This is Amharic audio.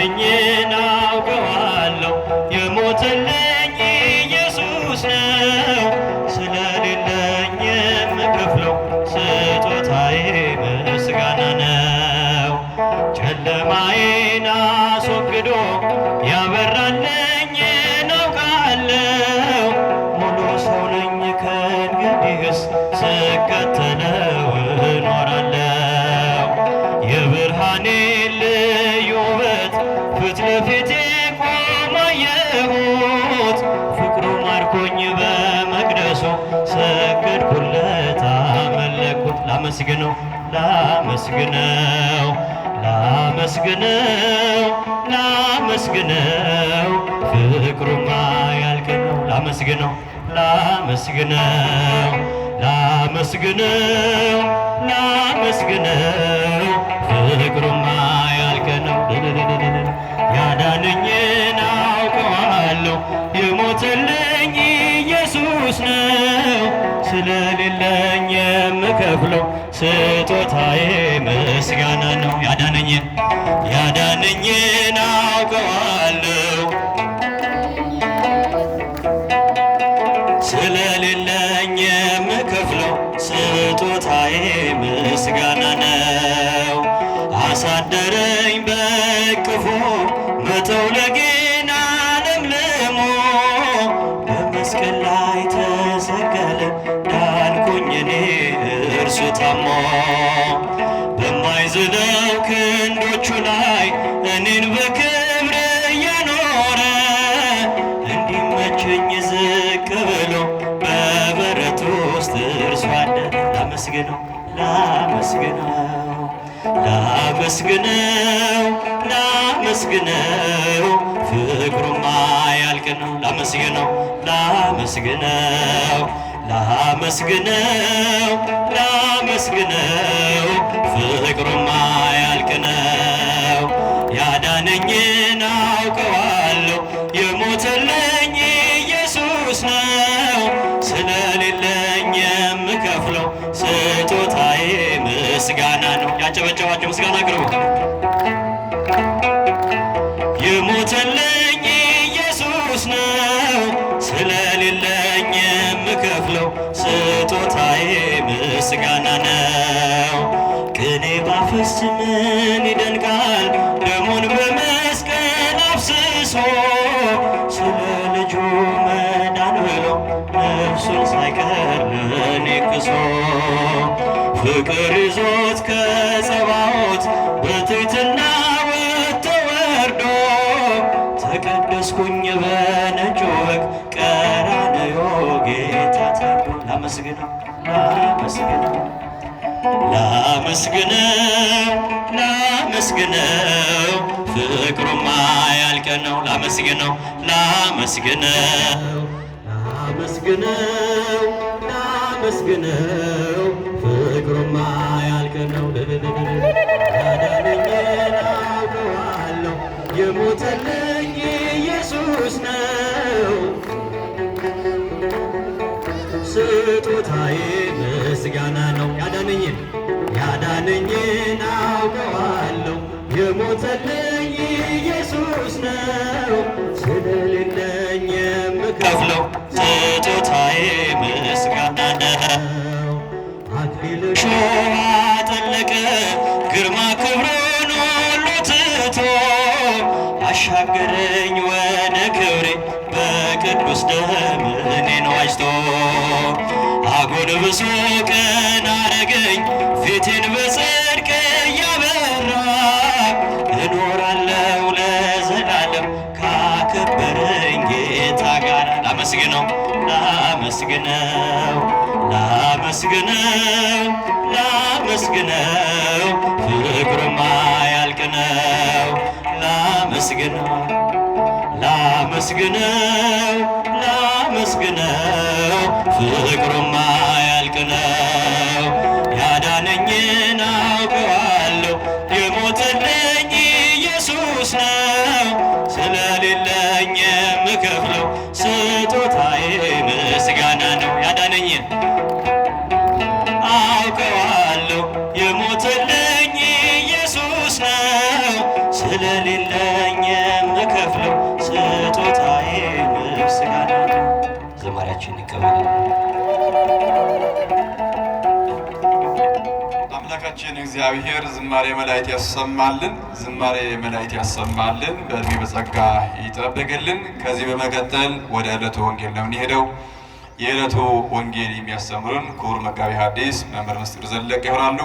ያዳነኝን አውቀዋለሁ የሞተልኝ ኢየሱስ ነው። ስለሌለኝ የምከፍለው ስጦታዬ ምስጋና ነው። ጨለማዬን አስወግዶ ያበራልኝን አውቃለሁ። ሙሉ ሰው ነኝ ከእንግዲህስ ስከተለው እኖራለሁ። የብርሃኔ ልዩ ውበት ፊት ለፊቴ ቆሞ አየሁት። ፍቅሩ ማርኮኝ በመቅደሱ ሰገድኩለት አመለኩት። ላመስግነው ላመስግነው ላመስግነው ላመስግነው ፍቅሩማ ያልቅ ነው። ላመስግነው ላመስግነው ላመስግነው ላመስግነው ፍቅሩማ ያልቅ ነው። ያዳነኝን አውቀዋለሁ የሞተልኝ ኢየሱስ ነው። ስለሌለኝ የምከፍለው ስጦታዬ ምስጋና ነው። ያዳነኝን አውቀዋለሁ ስለሌለኝ የምከፍለው ስጦታዬ ምስጋና ነው። አሳደረኝ በቅፎ መተውለጌን ለምልሞ በመስቀል ላይ ተሰቀለ ዳንኩኝ እኔ እርሱ ታሞ በማይዝለው ክንዶቹ ላይ እኔን በክብር እያኖረ እንዲመቸኝ ዝቅ ብሎ በበረት ውስጥ እርሱ አደረ። ላመስግነው ላመስግነው ላመስግነው ላመስግነው ፍቅሩማ ያልቅ ነው። ላመስግነው ላመስግነው ላመስግነው ላመስግነው ፍቅሩማ ያልቅ ነው። ያዳነኝን አውቀዋለሁ የሞተልኝ ኢየሱስ ነው። ስለሌለኝ የምከፍለው ስጦታዬ ምስጋና ነው። ያጨበጨባቸው ምስጋና አቅርቡ። የሞተልኝ ኢየሱስ ነው። ስለሌለኝ የምከፍለው ስጦታዬ ምስጋና ነው። ቅኔ ባፈስ ምን ይደንቃል ደሙን በመስቀል አፍስሶ ስለ ልጁ መዳን ብሎ ነፍሱን ሳይቀር ለእኔ ክሶ ፍቅር ይዞት ከጸባዖት በትሕትና ወጥቶ ወርዶ ተቀደስኩኝ በነጩ በግ ቀራንዮ ጌታ ታርዶ። ላመስግነው ላመስግነው ላመስግነው ላመስግነው ፍቅሩማ ያልቅ ነው። ላመስግነው ላመስግነው ላመስግነው ላመስግነው ፍቅሩማ ያልቅ ነው። ያዳነኝን አውቀዋለሁ የሞተልኝ ኢየሱስ ነው። ስጦታዬ ምስጋና ነው። ያዳነኝን አውቀዋለሁ የሞተልኝ ኢየሱስ ነው። ስለሌለኝ የምከፍለው ስጦታዬ ምስጋና ነው። አክሊል ሾህ አጠለቀ ግርማ ክብሩን ሁሉ ትቶ አሻገረኝ ወደ ክብሬ በቅዱስ ደም እኔን ዋጅቶ አጎንብሶ ቀና አረገኝ ፊቴን በጽድቅ እያበራ እኖራለሁ ለዘላለም ካከበረኝ ጌታ ጋር። ላመስግነው ላመስግነው ላመስግነው ላመስግነው ፍቅሩማ ያልቅ ነው። ላመስግነው ላመስግነው ላመስግነው ፍቅሩማ ያልቅ ነው። ያዳነኝን አውቀዋለሁ የሞተልኝ ኢየሱስ ነው። ስለሌለኝ የምከፍለው ስጦታዬ ምስጋና ነው። ያዳነኝን አውቀዋለሁ የሞተልኝ ኢየሱስ ነው። ስለሌለኝ የምከፍለው ስጦታዬ ምስጋና ነው። ዝማሬያችን ይቀበል። አምላካችን እግዚአብሔር ዝማሬ መላእክት ያሰማልን፣ ዝማሬ መላእክት ያሰማልን፣ በእድሜ በጸጋ ይጠብቅልን። ከዚህ በመቀጠል ወደ ዕለቱ ወንጌል ነው የምንሄደው። የዕለቱ ወንጌል የሚያስተምሩን ክቡር መጋቤ ሐዲስ መምህር ምስጢር ዘለቀ ይሆናሉ።